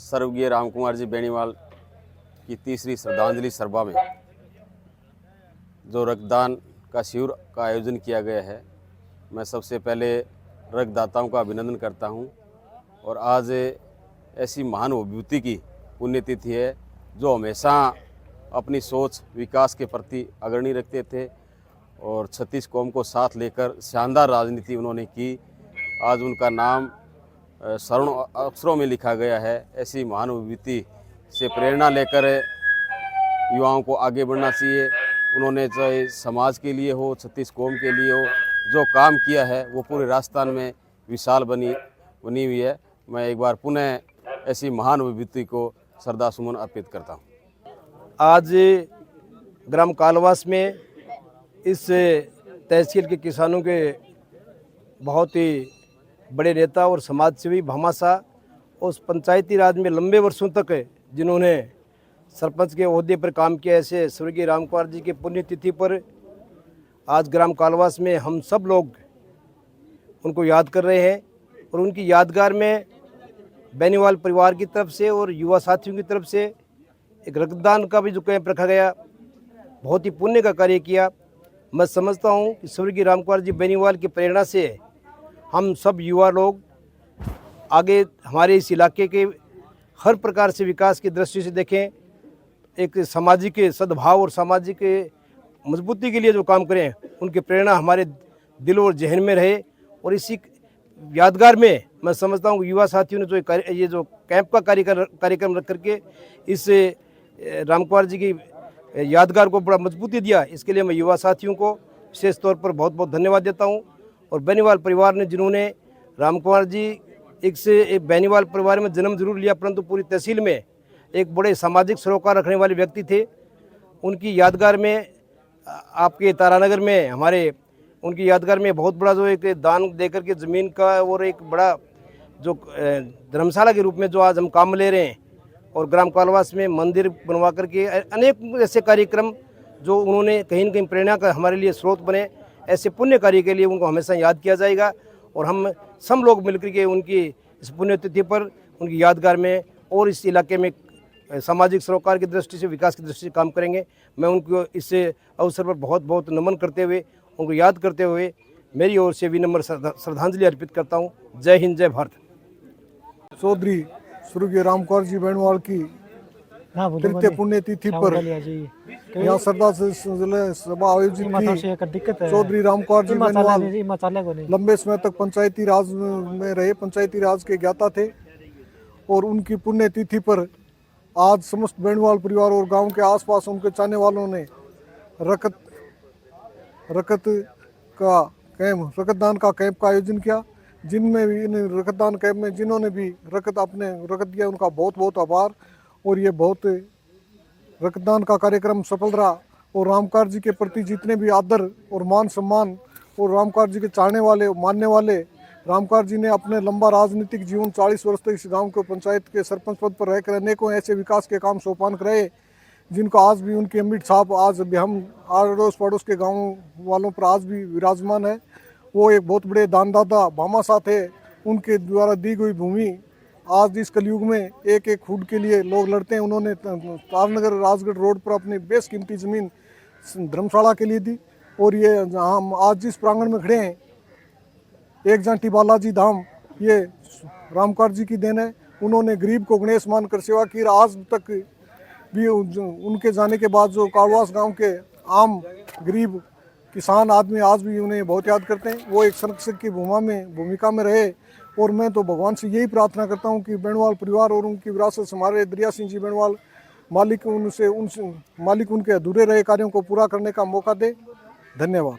स्वर्गीय रामकुमार जी बेनीवाल की तीसरी श्रद्धांजलि सभा में जो रक्तदान का शिविर का आयोजन किया गया है, मैं सबसे पहले रक्तदाताओं का अभिनंदन करता हूं। और आज ऐसी महान विभूति की पुण्यतिथि है जो हमेशा अपनी सोच विकास के प्रति अग्रणी रखते थे और छत्तीस कौम को साथ लेकर शानदार राजनीति उन्होंने की। आज उनका नाम स्वर्ण अक्षरों में लिखा गया है। ऐसी महान विभूति से प्रेरणा लेकर युवाओं को आगे बढ़ना चाहिए। उन्होंने चाहे समाज के लिए हो, छत्तीस कौम के लिए हो, जो काम किया है वो पूरे राजस्थान में विशाल बनी हुई है। मैं एक बार पुनः ऐसी महान विभूति को श्रद्धा सुमन अर्पित करता हूँ। आज ग्राम कालवास में इस तहसील के किसानों के बहुत ही बड़े नेता और समाजसेवी भामाशाह उस पंचायती राज में लंबे वर्षों तक जिन्होंने सरपंच के ओहदे पर काम किया, ऐसे स्वर्गीय रामकुमार जी के पुण्यतिथि पर आज ग्राम कालवास में हम सब लोग उनको याद कर रहे हैं। और उनकी यादगार में बेनीवाल परिवार की तरफ से और युवा साथियों की तरफ से एक रक्तदान का भी जो कैंप रखा गया, बहुत ही पुण्य का कार्य किया। मैं समझता हूं कि स्वर्गीय रामकुमार जी बेनीवाल की प्रेरणा से हम सब युवा लोग आगे हमारे इस इलाके के हर प्रकार से विकास की दृष्टि से देखें, एक सामाजिक सद्भाव और सामाजिक मजबूती के लिए जो काम करें, उनकी प्रेरणा हमारे दिल और जहन में रहे। और इसी यादगार में मैं समझता हूँ युवा साथियों ने जो ये जो कैंप का कार्यक्रम रख करके इस रामकुमार जी की यादगार को बड़ा मजबूती दिया, इसके लिए मैं युवा साथियों को विशेष तौर पर बहुत बहुत धन्यवाद देता हूँ। और बेनीवाल परिवार ने जिन्होंने रामकुमार जी एक बेनीवाल परिवार में जन्म जरूर लिया, परंतु पूरी तहसील में एक बड़े सामाजिक सरोकार रखने वाले व्यक्ति थे। उनकी यादगार में आपके तारानगर में उनकी यादगार में बहुत बड़ा जो एक दान देकर के ज़मीन का और एक बड़ा जो धर्मशाला के रूप में जो आज हम काम ले रहे हैं, और ग्राम कालवास में मंदिर बनवा करके अनेक ऐसे कार्यक्रम जो उन्होंने कहीं न कहीं प्रेरणा का हमारे लिए स्रोत बने, ऐसे पुण्य कार्य के लिए उनको हमेशा याद किया जाएगा। और हम सब लोग मिलकर के उनकी इस पुण्यतिथि पर उनकी यादगार में और इस इलाके में सामाजिक सरोकार की दृष्टि से, विकास की दृष्टि से काम करेंगे। मैं उनको इस अवसर पर बहुत बहुत नमन करते हुए, उनको याद करते हुए मेरी ओर से विनम्र श्रद्धांजलि अर्पित करता हूँ। जय हिंद, जय भारत। चौधरी स्वर्गीय रामकुमार जी बेनीवाल की तृतीय पुण्यतिथि पर यहाँ श्रद्धांजलि सभा आयोजित की। चौधरी रामकुमार जी बेनीवाल लंबे समय तक पंचायती राज में रहे, पंचायती राज के ज्ञाता थे। और उनकी पुण्यतिथि पर आज समस्त बेनीवाल परिवार और गांव के आसपास उनके चाहने वालों ने रक्तदान का कैंप का आयोजन किया, जिनमें भी इन रक्तदान कैंप में जिन्होंने भी रक्त दिया, उनका बहुत बहुत आभार। और ये बहुत रक्तदान का कार्यक्रम सफल रहा। और रामकुमार जी के प्रति जितने भी आदर और मान सम्मान और रामकुमार जी के चाहने वाले मानने वाले, रामकुमार जी ने अपने लंबा राजनीतिक जीवन 40 वर्ष तक इस गांव को पंचायत के सरपंच पद पर रहकर अनेकों ऐसे विकास के काम सोपान कराए, जिनको आज भी उनकी अमिट छाप आज भी हम अड़ोस पड़ोस के गाँव वालों पर आज भी विराजमान है। वो एक बहुत बड़े दानदाता भामाशाह थे। उनके द्वारा दी गई भूमि आज इस कलयुग में एक एक फुट के लिए लोग लड़ते हैं। उन्होंने तारनगर राजगढ़ रोड पर अपनी बेशकीमती ज़मीन धर्मशाला के लिए दी। और ये हम आज जिस प्रांगण में खड़े हैं, एक जांटी बालाजी धाम, ये रामकुमार जी की देन है। उन्होंने गरीब को गणेश मानकर सेवा की। आज तक भी उनके जाने के बाद जो कालवास गांव के आम गरीब किसान आदमी आज भी उन्हें बहुत याद करते हैं। वो एक संरक्षक की भूमिका में रहे। और मैं तो भगवान से यही प्रार्थना करता हूं कि बेनीवाल परिवार और उनकी विरासत हमारे दरिया सिंह जी बेनीवाल मालिक उनके अधूरे रहे कार्यों को पूरा करने का मौका दे। धन्यवाद।